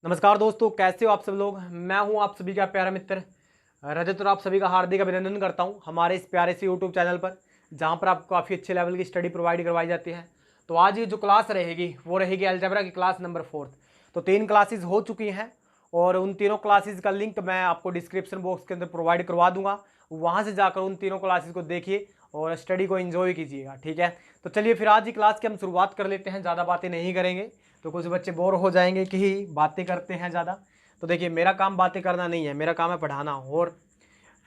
नमस्कार दोस्तों, कैसे हो आप सब लोग। मैं हूं आप सभी का प्यारा मित्र रजत और आप सभी का हार्दिक अभिनंदन करता हूं हमारे इस प्यारे से यूट्यूब चैनल पर, जहां पर आपको काफ़ी अच्छे लेवल की स्टडी प्रोवाइड करवाई जाती है। तो आज ये जो क्लास रहेगी वो रहेगी अलजेब्रा की क्लास नंबर 4। तो 3 क्लासेस हो चुकी हैं और उन तीनों क्लासेस का लिंक मैं आपको डिस्क्रिप्शन बॉक्स के अंदर प्रोवाइड करवा दूंगा। वहाँ से जाकर उन तीनों क्लासेस को देखिए और स्टडी को एंजॉय कीजिएगा, ठीक है। तो चलिए फिर आज की क्लास की हम शुरुआत कर लेते हैं। ज़्यादा बातें नहीं करेंगे तो कुछ बच्चे बोर हो जाएंगे कि ही बातें करते हैं ज़्यादा। तो देखिए, मेरा काम बातें करना नहीं है, मेरा काम है पढ़ाना। और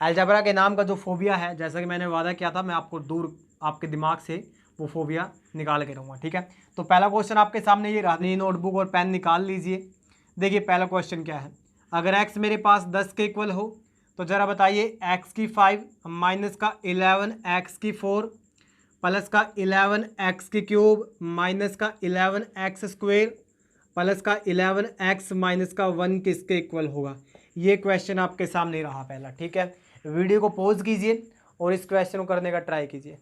अलजेब्रा के नाम का जो फोबिया है, जैसा कि मैंने वादा किया था, मैं आपको दूर आपके दिमाग से वो फोबिया निकाल के रहूँगा, ठीक है। तो पहला क्वेश्चन आपके सामने ये रहा, अपनी नोटबुक और पेन निकाल लीजिए। देखिए पहला क्वेश्चन क्या है, अगर x मेरे पास 10 के इक्वल हो तो ज़रा बताइए x की 5 माइनस का 11 x की 4 प्लस का 11 एक्स की क्यूब माइनस का 11 एक्स स्क्वेयर प्लस का 11 एक्स माइनस का 1 किसके इक्वल होगा। ये क्वेश्चन आपके सामने रहा पहला, ठीक है। वीडियो को पॉज कीजिए और इस क्वेश्चन को करने का ट्राई कीजिए।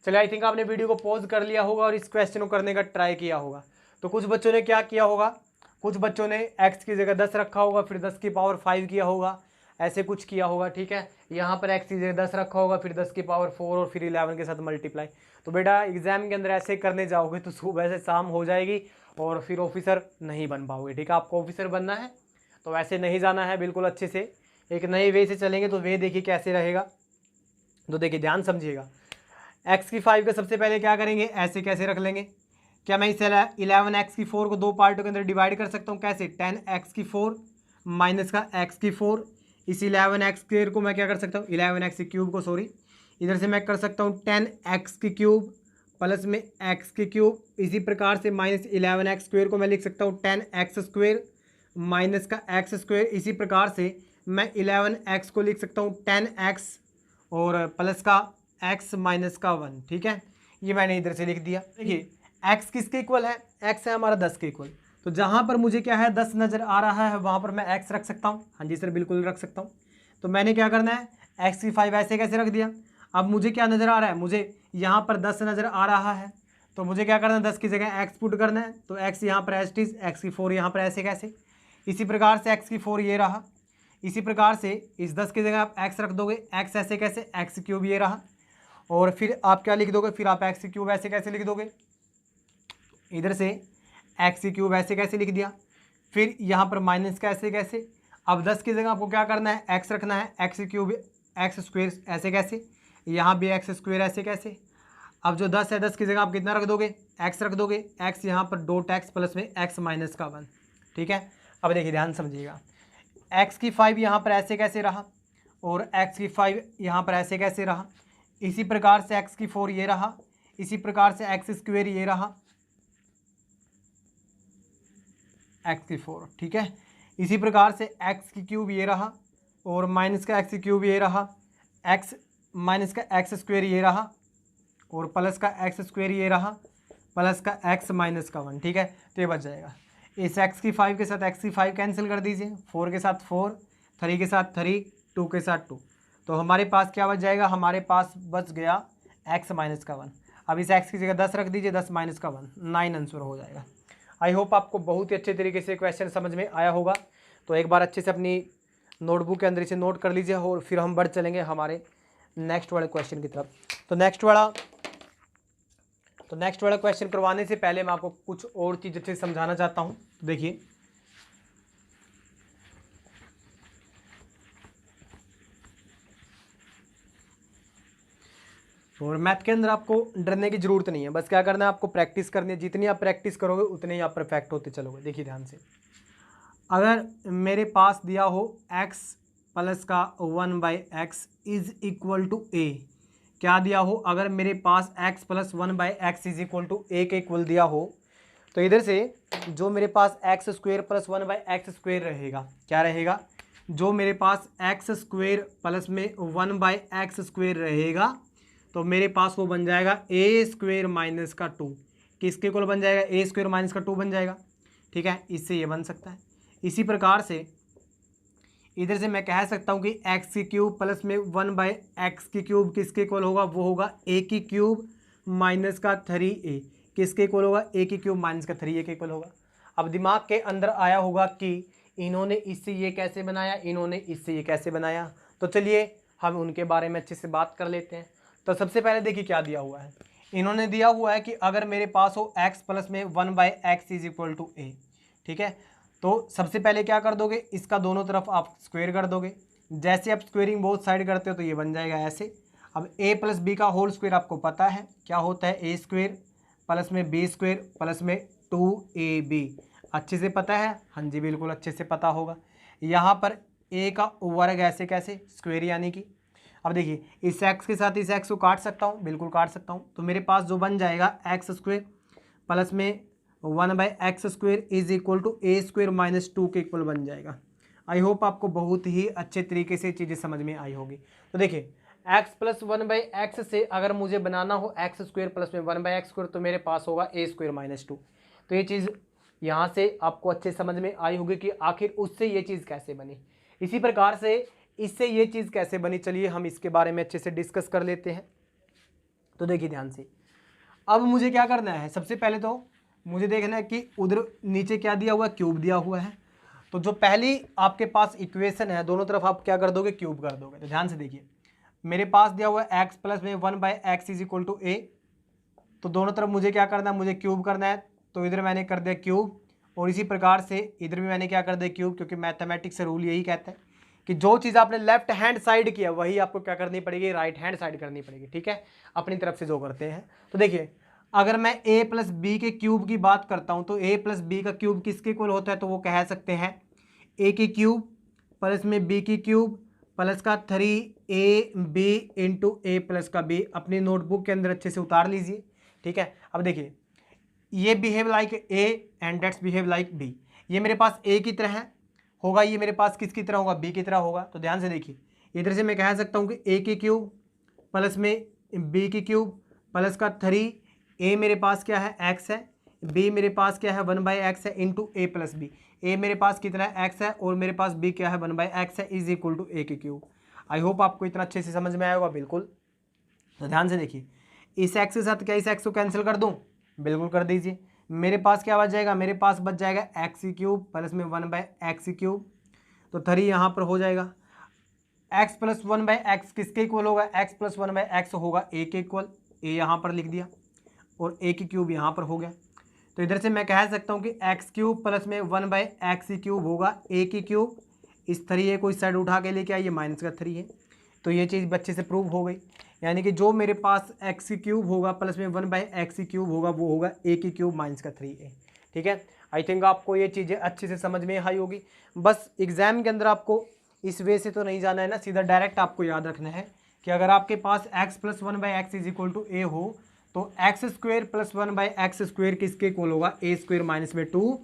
चलिए, आई थिंक आपने वीडियो को पॉज कर लिया होगा और इस क्वेश्चन को करने का ट्राई किया होगा। तो कुछ बच्चों ने क्या किया होगा, कुछ बच्चों ने x की जगह 10 रखा होगा, फिर 10 की पावर 5 किया होगा, ऐसे कुछ किया होगा, ठीक है। यहाँ पर x की जगह 10 रखा होगा, फिर 10 की पावर 4 और फिर 11 के साथ मल्टीप्लाई। तो बेटा एग्जाम के अंदर ऐसे करने जाओगे तो सुबह से शाम हो जाएगी और फिर ऑफिसर नहीं बन पाओगे, ठीक है। आपको ऑफिसर बनना है तो वैसे नहीं जाना है, बिल्कुल अच्छे से एक नए वे से चलेंगे। तो वे देखिए कैसे रहेगा, तो देखिए ध्यान समझिएगा। x की 5 का सबसे पहले क्या करेंगे, ऐसे कैसे रख लेंगे। क्या मैं इसे 11 एक्स की 4 को दो पार्टों के अंदर डिवाइड कर सकता हूँ, कैसे 10 एक्स की 4 माइनस का x की 4। इस 11 एक्स स्क्वेयर को मैं क्या कर सकता हूँ, 11 एक्स की क्यूब को, सॉरी, इधर से मैं कर सकता हूँ 10 एक्स की क्यूब प्लस में x की क्यूब। इसी प्रकार से माइनस 11 एक्स स्क्वेयर को मैं लिख सकता हूँ 10 एक्स स्क्वेयर माइनस का x स्क्वेयर। इसी प्रकार से मैं 11 एक्स को लिख सकता हूँ 10 एक्स और प्लस का x माइनस का 1, ठीक है। ये मैंने इधर से लिख दिया। देखिए x किसके इक्वल है, x है हमारा 10 के इक्वल। तो जहाँ पर मुझे क्या है 10 नज़र आ रहा है वहाँ पर मैं x रख सकता हूँ। हाँ जी सर, बिल्कुल रख सकता हूँ। तो मैंने क्या करना है, x की 5 ऐसे कैसे रख दिया। अब मुझे क्या नज़र आ रहा है, मुझे यहाँ पर 10 नज़र आ रहा है, तो मुझे क्या करना है, 10 की जगह x पुट करना है। तो x यहाँ पर एज इज, x की 4 यहाँ पर ऐसे कैसे। इसी प्रकार से x की 4 ये रहा। इसी प्रकार से इस 10 की जगह आप x रख दोगे, x ऐसे कैसे, x क्यूब ये रहा। और फिर आप क्या लिख दोगे, फिर आप एक्स क्यूब ऐसे कैसे लिख दोगे, इधर से एक्स क्यूब ऐसे कैसे लिख दिया। फिर यहाँ पर माइनस का ऐसे कैसे। अब 10 की जगह आपको क्या करना है, एक्स रखना है, एक्स क्यूब एक्स स्क्वेयर ऐसे कैसे, यहाँ भी एक्स स्क्वेयर ऐसे कैसे। अब जो 10 है 10 की जगह आप कितना रख दोगे, एक्स रख दोगे, एक्स यहाँ पर डॉट एक्स प्लस में एक्स माइनस का 1, ठीक है। अब देखिए ध्यान समझिएगा, एक्स की 5 यहाँ पर ऐसे कैसे रहा और एक्स की 5 यहाँ पर ऐसे कैसे रहा। इसी प्रकार से x की 4 ये रहा, इसी प्रकार से एक्स स्क्वेयर ये रहा, x की 4, ठीक है। इसी प्रकार से x की क्यूब ये रहा और माइनस का x क्यूब ये रहा, x माइनस का एक्स स्क्वेयर ये रहा और प्लस का एक्स स्क्वेयर ये रहा, प्लस का x माइनस का 1, ठीक है। तो ये बच जाएगा। इस x की 5 के साथ x की 5 कैंसिल कर दीजिए, 4 के साथ 4, 3 के साथ 3, 2 के साथ 2। तो हमारे पास क्या बच जाएगा, हमारे पास बच गया x माइनस का 1। अब इस x की जगह 10 रख दीजिए, 10 माइनस का 1, 9 आंसर हो जाएगा। आई होप आपको बहुत ही अच्छे तरीके से क्वेश्चन समझ में आया होगा। तो एक बार अच्छे से अपनी नोटबुक के अंदर इसे नोट कर लीजिए और फिर हम बढ़ चलेंगे हमारे नेक्स्ट वाले क्वेश्चन की तरफ। तो नेक्स्ट वाला क्वेश्चन करवाने से पहले मैं आपको कुछ और चीज़ अच्छे से समझाना चाहता हूँ। तो देखिए, और मैथ के अंदर आपको डरने की ज़रूरत नहीं है, बस क्या करना है, आपको प्रैक्टिस करनी है। जितनी आप प्रैक्टिस करोगे उतने ही आप परफेक्ट होते चलोगे। देखिए ध्यान से, अगर मेरे पास दिया हो x प्लस का 1/x is equal to a, क्या दिया हो, अगर मेरे पास x plus 1/x is equal to a के इक्वल दिया हो, तो इधर से जो मेरे पास x square plus 1/x square रहेगा, क्या रहेगा, जो मेरे पास एक्स स्क्वेयर प्लस में 1/x स्क्वेयर रहेगा, तो मेरे पास वो बन जाएगा ए स्क्वेयर माइनस का 2। किसके इक्वल बन जाएगा, ए स्क्वेयर माइनस का 2 बन जाएगा, ठीक है। इससे ये बन सकता है। इसी प्रकार से इधर से मैं कह सकता हूँ कि एक्स की क्यूब प्लस में 1/x की क्यूब किसके इक्वल होगा, वो होगा ए की क्यूब माइनस का 3a। किसके इक्वल होगा, ए की क्यूब माइनस का 3a के इक्वल होगा। अब दिमाग के अंदर आया होगा कि इन्होंने इससे ये कैसे बनाया, इन्होंने इससे ये कैसे बनाया। तो चलिए हम उनके बारे में अच्छे से बात कर लेते हैं। तो सबसे पहले देखिए क्या दिया हुआ है। इन्होंने दिया हुआ है कि अगर मेरे पास हो x प्लस में 1/x is equal to a, ठीक है। तो सबसे पहले क्या कर दोगे, इसका दोनों तरफ आप स्क्वायर कर दोगे। जैसे आप स्क्वेयरिंग बोथ साइड करते हो तो ये बन जाएगा ऐसे। अब a प्लस बी का होल स्क्वायर आपको पता है क्या होता है, a स्क्वायर प्लस में b स्क्वायर प्लस में 2ab। अच्छे से पता है, हाँ जी बिल्कुल अच्छे से पता होगा। यहाँ पर a का वर्ग ऐसे कैसे, स्क्वायर यानी कि। अब देखिए इस x के साथ इस x को काट सकता हूँ, बिल्कुल काट सकता हूँ। तो मेरे पास जो बन जाएगा x स्क्वायर प्लस में 1/x square is equal to a square minus 2 के इक्वल बन जाएगा। आई होप आपको बहुत ही अच्छे तरीके से चीज़ें समझ में आई होगी। तो देखिए x प्लस 1/x से अगर मुझे बनाना हो x स्क्वायर प्लस में 1/x स्क्वायर तो मेरे पास होगा a स्क्वायर माइनस 2। तो ये चीज़ यहाँ से आपको अच्छे समझ में आई होगी कि आखिर उससे ये चीज़ कैसे बनी। इसी प्रकार से इससे ये चीज़ कैसे बनी, चलिए हम इसके बारे में अच्छे से डिस्कस कर लेते हैं। तो देखिए ध्यान से, अब मुझे क्या करना है, सबसे पहले तो मुझे देखना है कि उधर नीचे क्या दिया हुआ है, क्यूब दिया हुआ है। तो जो पहली आपके पास इक्वेशन है दोनों तरफ आप क्या कर दोगे, क्यूब कर दोगे। तो ध्यान से देखिए मेरे पास दिया हुआ है x प्लस में 1/x is equal to a। तो दोनों तरफ मुझे क्या करना है, मुझे क्यूब करना है। तो इधर मैंने कर दिया क्यूब और इसी प्रकार से इधर भी मैंने क्या कर दिया क्यूब, क्योंकि मैथमेटिक्स से रूल यही कहता है कि जो चीज़ आपने लेफ्ट हैंड साइड किया वही आपको क्या करनी पड़ेगी, राइट हैंड साइड करनी पड़ेगी, ठीक है, अपनी तरफ से जो करते हैं। तो देखिए अगर मैं a प्लस बी के क्यूब की बात करता हूँ तो a प्लस बी का क्यूब किसके इक्वल होता है, तो वो कह सकते हैं a की क्यूब प्लस में b की क्यूब प्लस का 3ab इंटू a प्लस का b। अपनी नोटबुक के अंदर अच्छे से उतार लीजिए, ठीक है। अब देखिए ये behave like a and that's behave like b। ये मेरे पास a की तरह होगा, ये मेरे पास किसकी तरह होगा, b की तरह होगा। तो ध्यान से देखिए इधर से मैं कह सकता हूँ कि a की क्यूब प्लस में b की क्यूब प्लस का 3, a मेरे पास क्या है x है, b मेरे पास क्या है 1/x है into a plus B. a मेरे पास कितना है x है और मेरे पास b क्या है 1/x है इज इक्वल टू a की क्यूब। आई होप आपको इतना अच्छे से समझ में आया होगा, बिल्कुल। तो ध्यान से देखिए इस x के साथ क्या इस x को कैंसिल कर दूँ, बिल्कुल कर दीजिए। मेरे पास क्या बच जाएगा, मेरे पास बच जाएगा x क्यूब प्लस में 1/x क्यूब। तो 3 यहाँ पर हो जाएगा। x प्लस 1/x किसके इक्वल होगा, x प्लस 1/x होगा a के इक्वल। a यहाँ पर लिख दिया और a की क्यूब यहाँ पर हो गया। तो इधर से मैं कह सकता हूँ कि x क्यूब प्लस में 1/x क्यूब होगा a की क्यूब। इस 3a को इस साइड उठा के लेके आइए, माइनस का 3 है। तो ये चीज़ बच्चे से प्रूव हो गई, यानी कि जो मेरे पास x क्यूब होगा प्लस में 1/x क्यूब होगा वो होगा a की क्यूब माइनस का 3a, ठीक है। आई थिंक आपको ये चीज़ें अच्छे से समझ में आई होगी। बस एग्जाम के अंदर आपको इस वे से तो नहीं जाना है ना, सीधा डायरेक्ट आपको याद रखना है कि अगर आपके पास x plus 1/x is equal to a हो तो x square plus 1/x square किसके इक्वल होगा, a स्क्वेयर माइनस में 2।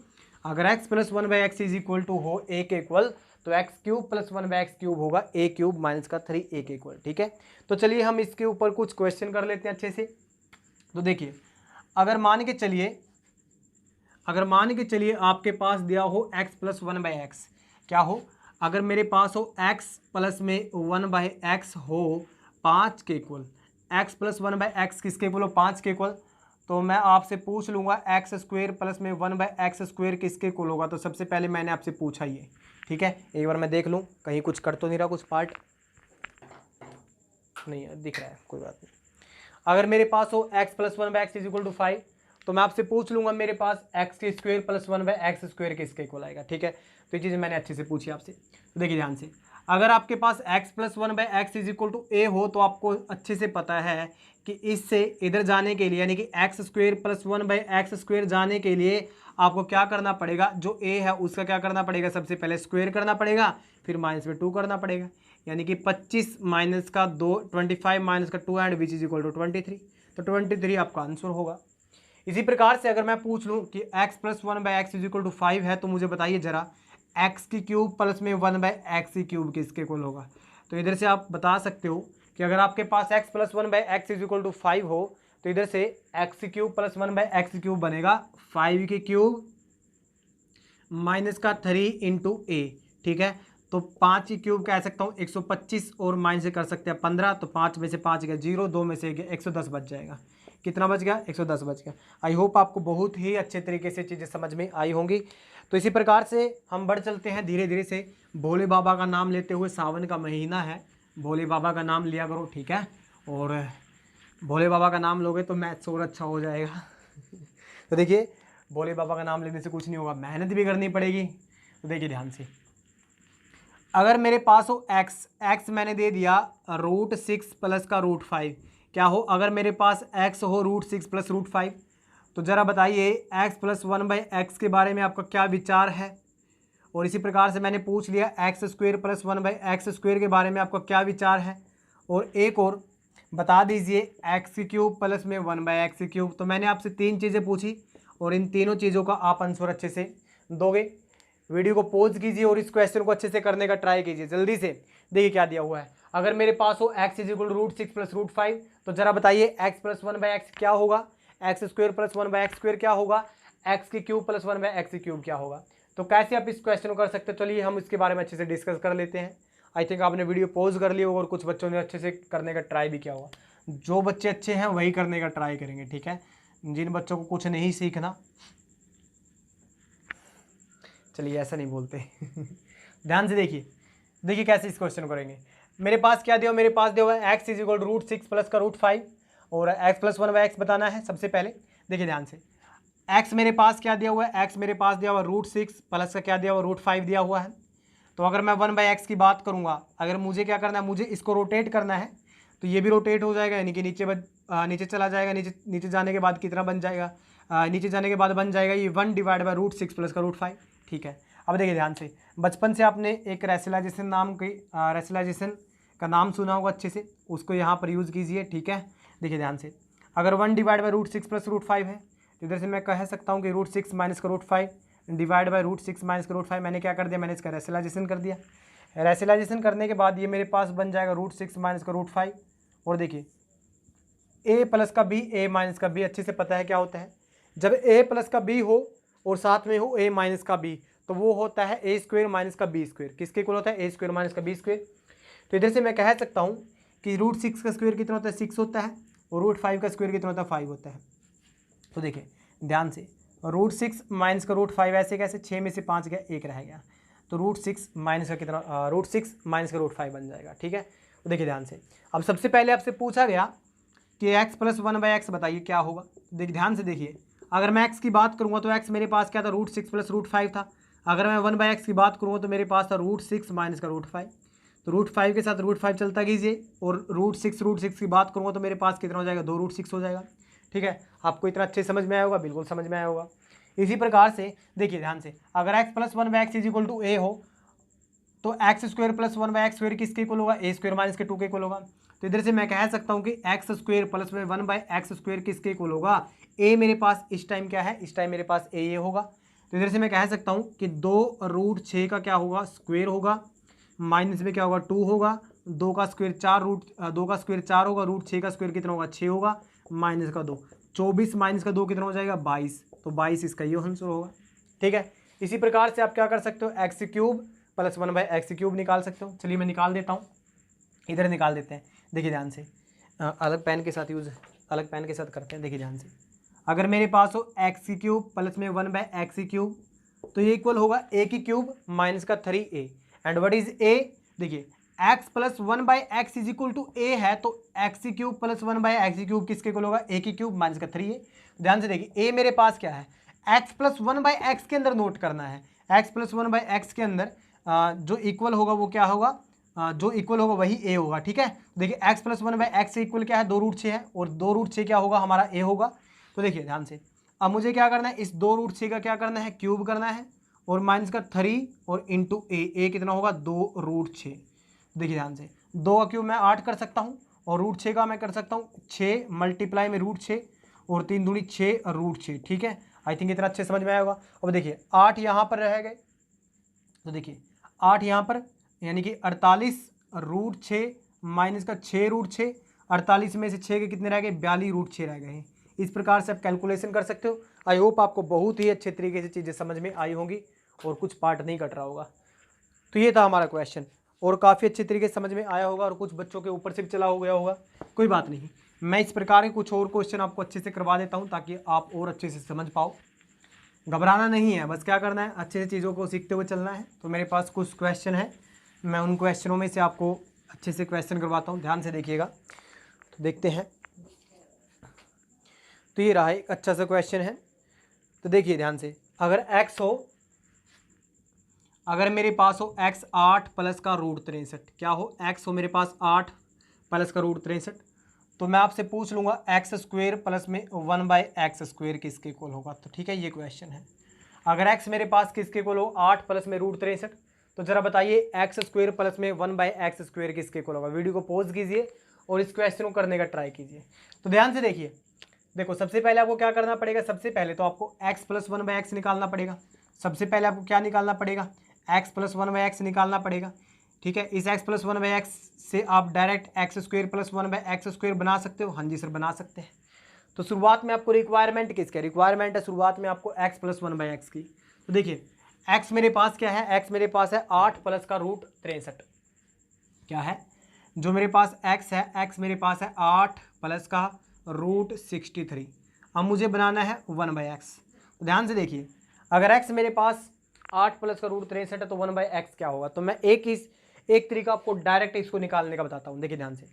अगर x plus 1/x is equal to हो a के इक्वल तो x cube plus 1/x cube होगा a क्यूब माइनस का 3a के इक्वल, ठीक है। तो चलिए हम इसके ऊपर कुछ क्वेश्चन कर लेते हैं अच्छे से। तो देखिए अगर मान के चलिए आपके पास दिया हो x प्लस 1/x, क्या हो, अगर मेरे पास हो x प्लस में 1/x हो 5 के इक्वल, x प्लस 1/x किसके इक्वल हो, 5 के इक्वल। तो मैं आपसे पूछ लूँगा x स्क्वेयर प्लस में 1/x स्क्वेयर किसके इक्वल होगा। तो सबसे पहले मैंने आपसे पूछा ये, ठीक है। एक बार मैं देख लूँ कहीं कुछ कर तो नहीं रहा, कुछ पार्ट नहीं दिख रहा है, कोई बात नहीं। अगर मेरे पास हो x plus 1/x is equal to 5 तो मैं आपसे पूछ लूँगा मेरे पास x के स्क्वेयर प्लस 1/x स्क्वेयर किसके इक्वल आएगा, ठीक है। तो ये चीज़ें मैंने अच्छे से पूछी आपसे। तो देखिए ध्यान से, अगर आपके पास x plus 1/x is equal to a हो तो आपको अच्छे से पता है कि इससे इधर जाने के लिए यानी कि x square plus 1/x square जाने के लिए आपको क्या करना पड़ेगा, जो a है उसका क्या करना पड़ेगा, सबसे पहले स्क्वेयर करना पड़ेगा, फिर माइनस में 2 करना पड़ेगा, यानी कि 25 माइनस का 2 25 माइनस का 2 and which is equal to 23। तो 23 आपका आंसर होगा। इसी प्रकार से अगर मैं पूछ लूँ कि x plus 1/x is equal to 5 है तो मुझे बताइए जरा x की क्यूब प्लस में 1/x क्यूब किसके इक्वल होगा। तो इधर से आप बता सकते हो कि अगर आपके पास x plus 1/x is equal to 5 हो तो इधर से x cube plus 1/x cube बनेगा 5 की क्यूब माइनस का 3 इंटू a, ठीक है। तो 5 की क्यूब कह सकता हूँ 125 और माइनस से कर सकते हैं 15। तो 5 में से 5 गया 0, 2 में से 110 बच जाएगा। कितना बच गया, 110 बच गया। आई होप आपको बहुत ही अच्छे तरीके से चीज़ें समझ में आई होंगी। तो इसी प्रकार से हम बढ़ चलते हैं धीरे धीरे से। भोले बाबा का नाम लेते हुए, सावन का महीना है, भोले बाबा का नाम लिया करो, ठीक है। और भोले बाबा का नाम लोगे तो मैथ्स और अच्छा हो जाएगा। तो देखिए, भोले बाबा का नाम लेने से कुछ नहीं होगा, मेहनत भी करनी पड़ेगी। तो देखिए ध्यान से, अगर मेरे पास हो x मैंने दे दिया √6 प्लस का √5, क्या हो अगर मेरे पास x हो √6 प्लस √5, तो ज़रा बताइए x प्लस 1/x के बारे में आपका क्या विचार है। और इसी प्रकार से मैंने पूछ लिया x² प्लस 1/x² के बारे में आपका क्या विचार है। और एक और बता दीजिए x³ प्लस में 1/x³। तो मैंने आपसे 3 चीज़ें पूछी और इन तीनों चीज़ों का आप आंसर अच्छे से दोगे। वीडियो को पॉज कीजिए और इस क्वेश्चन को अच्छे से करने का ट्राई कीजिए जल्दी से। देखिए क्या दिया हुआ है, अगर मेरे पास हो x = √6 प्लस √5, तो जरा बताइए x प्लस 1/x क्या होगा, x² प्लस 1/x² क्या होगा, x³ प्लस 1/x³ क्या होगा। तो कैसे आप इस क्वेश्चन को कर सकते हैं, चलिए हम इसके बारे में अच्छे से डिस्कस कर लेते हैं। आई थिंक आपने वीडियो पॉज कर लिया होगा और कुछ बच्चों ने अच्छे से करने का ट्राई भी किया होगा। जो बच्चे अच्छे हैं वही करने का ट्राई करेंगे, ठीक है। जिन बच्चों को कुछ नहीं सीखना, चलिए ऐसा नहीं बोलते। ध्यान से देखिए, देखिए कैसे इस क्वेश्चन को करेंगे। मेरे पास क्या दिया, मेरे पास दिया हुआ है x = √6 प्लस का √5 और x प्लस 1/x बताना है। सबसे पहले देखिए ध्यान से, x मेरे पास क्या दिया हुआ है, x मेरे पास दिया हुआ √6 प्लस का क्या दिया हुआ, √5 दिया हुआ है। तो अगर मैं 1/x की बात करूँगा, अगर मुझे क्या करना है, मुझे इसको रोटेट करना है, तो ये भी रोटेट हो जाएगा, यानी कि नीचे चला जाएगा। नीचे जाने के बाद कितना बन जाएगा, नीचे जाने के बाद बन जाएगा ये 1/√6 प्लस का √5, ठीक है। अब देखिए ध्यान से, बचपन से आपने एक रेशनलाइजेशन का नाम सुना होगा अच्छे से, उसको यहाँ पर यूज़ कीजिए, ठीक है। देखिए ध्यान से, अगर 1/√6 प्लस √5 है, तो इधर से मैं कह सकता हूँ कि √6 माइनस का √5 डिवाइड बाय √6 माइनस का √5। मैंने क्या कर दिया, मैंने इसका रेशनलाइजेशन कर दिया। रेशनलाइजेशन करने के बाद ये मेरे पास बन जाएगा √6 माइनस का √5। और देखिए a प्लस का b, a माइनस का b अच्छे से पता है क्या होता है। जब a प्लस का b हो और साथ में हो a माइनस का b, तो वो होता है a² माइनस का b²। किसके इक्वल होता है, a² माइनस का b²। तो इधर से मैं कह सकता हूँ कि √6 का स्क्वायर कितना होता है, 6 होता है, और √5 का स्क्वायर कितना होता है, 5 होता है। तो देखिए ध्यान से, √6 माइनस का √5 ऐसे कैसे, 6 में से 5 गया, 1 रह गया, तो √6 माइनस का कितना, √6 माइनस का √5 बन जाएगा, ठीक है। तो देखिए ध्यान से, अब सबसे पहले आपसे पूछा गया कि x प्लस 1/x बताइए क्या होगा। देखिए ध्यान से देखिए, अगर मैं x की बात करूँगा तो x मेरे पास क्या था, √6 प्लस √5 था। अगर मैं 1/x की बात करूँगा तो मेरे पास था √6 माइनस का √5। तो √5 के साथ √5 चलता कीजिए, और √6 की बात करूँगा तो मेरे पास कितना हो जाएगा, 2√6 हो जाएगा, ठीक है। आपको इतना अच्छे समझ में आया होगा, बिल्कुल समझ में आया होगा। इसी प्रकार से देखिए ध्यान से, अगर x प्लस 1/x = a हो, तो x² प्लस 1/x² किसके इक्वल होगा, a² माइनस के 2 के इक्वल होगा। तो इधर से मैं कह सकता हूँ कि x² प्लस में 1/x² किसके इक्वल होगा, a मेरे पास इस टाइम क्या है, इस टाइम मेरे पास a ये होगा। तो इधर से मैं कह सकता हूँ कि 2√6 का क्या होगा, स्क्वेयर होगा, माइनस में क्या होगा, 2 होगा, 2 का स्क्वेयर 4 होगा, √6 का स्क्वेयर कितना होगा, 6 होगा, माइनस का 2, 24 माइनस का 2 कितना हो जाएगा, 22। तो 22 इसका ये आंसर होगा, ठीक है। इसी प्रकार से आप क्या कर सकते हो, x³ प्लस 1/x³ निकाल सकते हो। चलिए मैं निकाल देता हूँ, इधर निकाल देते हैं। देखिए ध्यान से, अलग पेन के साथ करते हैं। देखिए ध्यान से, अगर मेरे पास हो x³ प्लस में 1/x³, तो ये इक्वल होगा a³ माइनस का 3a। And what is a, देखिए x प्लस 1/x = a है, तो x³ प्लस 1/x³ किसके इक्वल होगा, a³ माइनस का 3a। ध्यान से देखिए, a मेरे पास क्या है, x प्लस 1/x के अंदर नोट करना है। x प्लस 1/x के अंदर जो इक्वल होगा वो क्या होगा, जो इक्वल होगा वही a होगा, ठीक है। देखिए x प्लस 1/x से इक्वल क्या है, 2√6 है, और 2√6 क्या होगा, हमारा a होगा। तो देखिए ध्यान से, अब मुझे क्या करना है, इस 2√6 का क्या करना है, क्यूब करना है, और माइनस का 3 और इंटू a कितना होगा, 2√6। देखिए ध्यान से, 2 का क्यूब मैं 8 कर सकता हूँ, और √6 का मैं कर सकता हूँ 6 मल्टीप्लाई में √6, और 3 दूनी 6 √6, ठीक है। आई थिंक इतना अच्छे समझ में आया होगा। अब देखिए 8 यहाँ पर रह गए, तो देखिए 8 यहाँ पर, यानी कि 48√6 माइनस का 6√6, 48 में से 6 के कितने रह गए, 42√6 रह गए हैं। इस प्रकार से आप कैलकुलेशन कर सकते हो। आई होप आपको बहुत ही अच्छे तरीके से चीज़ें समझ में आई होंगी और कुछ पार्ट नहीं कट रहा होगा। तो ये था हमारा क्वेश्चन, और काफ़ी अच्छे तरीके से समझ में आया होगा, और कुछ बच्चों के ऊपर से भी चला हो गया होगा, कोई बात नहीं। मैं इस प्रकार के कुछ और क्वेश्चन आपको अच्छे से करवा देता हूँ ताकि आप और अच्छे से समझ पाओ। घबराना नहीं है, बस क्या करना है, अच्छे से चीज़ों को सीखते हुए चलना है। तो मेरे पास कुछ क्वेश्चन है, मैं उन क्वेश्चनों में से आपको अच्छे से क्वेश्चन करवाता हूँ, ध्यान से देखिएगा। तो देखते हैं, तो ये रहा एक अच्छा सा क्वेश्चन है। तो देखिए ध्यान से, अगर x हो, अगर मेरे पास हो x 8 प्लस का रूट 63, क्या हो, x हो मेरे पास 8 प्लस का रूट 63, तो मैं आपसे पूछ लूँगा एक्स स्क्वेयर प्लस में 1/x² किसके इक्वल होगा। तो ठीक है, ये क्वेश्चन है। अगर x मेरे पास किसके इक्वल हो, 8 प्लस में रूट 63, तो जरा बताइए एक्स स्क्वेयर प्लस में 1/x² किसके इक्वल होगा। वीडियो को पॉज कीजिए और इस क्वेश्चन को करने का ट्राई कीजिए। तो ध्यान से देखिए, देखो सबसे पहले आपको क्या करना पड़ेगा, सबसे पहले तो आपको x प्लस 1/x निकालना पड़ेगा। सबसे पहले आपको क्या निकालना पड़ेगा, x प्लस 1/x निकालना पड़ेगा। ठीक है, इस x प्लस 1/x से आप direct x square plus 1/x² बना सकते हो। हाँ जी सर, बना सकते हैं। तो शुरुआत में आपको रिक्वायरमेंट किसकी, रिक्वायरमेंट है शुरुआत में आपको x प्लस 1/x की। तो देखिए x मेरे पास क्या है, x मेरे पास है 8 प्लस का रूट 63। क्या है, जो मेरे पास x है, x मेरे पास है 8 प्लस का रूट 63। अब मुझे बनाना है 1/x। तो ध्यान से देखिए, अगर x मेरे पास 8 प्लस का रूट 63 है तो 1/x क्या होगा। तो मैं एक तरीका आपको डायरेक्ट इसको निकालने का बताता हूँ। देखिए ध्यान से,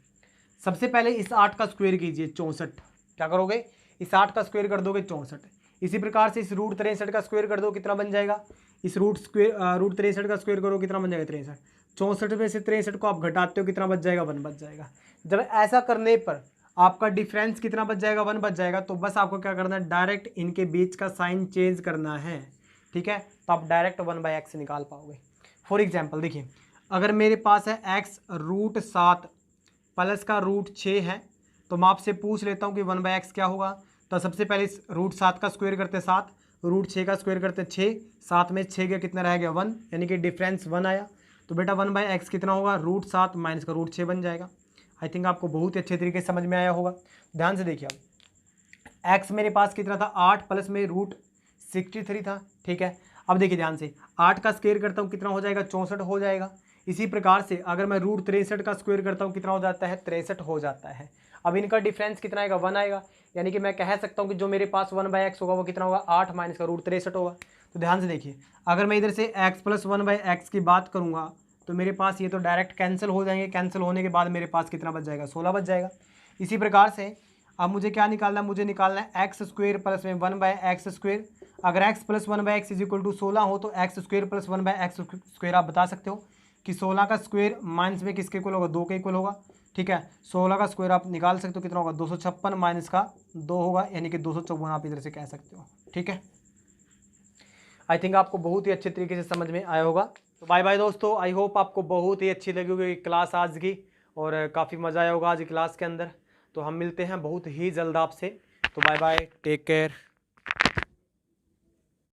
सबसे पहले इस 8 का स्क्वायर कीजिए 64। क्या करोगे, इस 8 का स्क्वायर कर दोगे 64। इसी प्रकार से इस रूट 63 का स्क्वायर कर दो, कितना बन जाएगा, इस रूट 63 का स्क्वायर करो, कितना बन जाएगा 63। 64 में से 63 को आप घटाते हो, कितना बच जाएगा, 1 बच जाएगा। जब ऐसा करने पर आपका डिफरेंस कितना बच जाएगा, 1 बच जाएगा। तो बस आपको क्या करना है, डायरेक्ट इनके बीच का साइन चेंज करना है। ठीक है, तो आप डायरेक्ट 1/x निकाल पाओगे। फॉर एग्जाम्पल देखिए, अगर मेरे पास है x रूट 7 प्लस का रूट 6 है, तो मैं आपसे पूछ लेता हूँ कि 1/x क्या होगा। तो सबसे पहले इस रूट 7 का स्क्वायर करते 7, रूट 6 का स्क्वायर करते 6, 7 में 6 का कितना रह गया 1, यानी कि डिफरेंस 1 आया। तो बेटा 1/x कितना होगा, रूट 7 माइनस का रूट 6 बन जाएगा। आई थिंक आपको बहुत ही अच्छे तरीके से समझ में आया होगा। ध्यान से देखिए, अब x मेरे पास कितना था, 8 प्लस में रूट 63 था। ठीक है, अब देखिए ध्यान से, 8 का स्क्वायर करता हूँ कितना हो जाएगा, 64 हो जाएगा। इसी प्रकार से अगर मैं रूट 63 का स्क्वायर करता हूँ कितना हो जाता है, 63 हो जाता है। अब इनका डिफरेंस कितना आएगा, 1 आएगा। यानी कि मैं कह सकता हूँ कि जो मेरे पास 1/x होगा वो कितना होगा, 8 माइनस का रूट 63 होगा। तो ध्यान से देखिए, अगर मैं इधर से x प्लस 1/x की बात करूँगा तो मेरे पास ये तो डायरेक्ट कैंसिल हो जाएंगे। कैंसिल होने के बाद मेरे पास कितना बच जाएगा, 16 बच जाएगा। इसी प्रकार से अब मुझे क्या निकालना है, मुझे निकालना है एक्स स्क्वेयर प्लस में 1/x²। अगर x plus 1/x is equal to 16 हो तो एक्स स्क्वेयर प्लस 1/x² आप बता सकते हो कि 16 का स्क्वायर माइनस में किसके इक्वल होगा, 2 के इक्वल होगा। ठीक है, 16 का स्क्वायर आप निकाल सकते हो, कितना होगा, 256 माइनस का 2 होगा, यानी कि 254 आप इधर से कह सकते हो। ठीक है, आई थिंक आपको बहुत ही अच्छे तरीके से समझ में आया होगा। तो बाय बाय दोस्तों, आई होप आपको बहुत ही अच्छी लगी होगी क्लास आज की, और काफ़ी मज़ा आया होगा आज की क्लास के अंदर। तो हम मिलते हैं बहुत ही जल्द आपसे। तो बाय बाय, टेक केयर।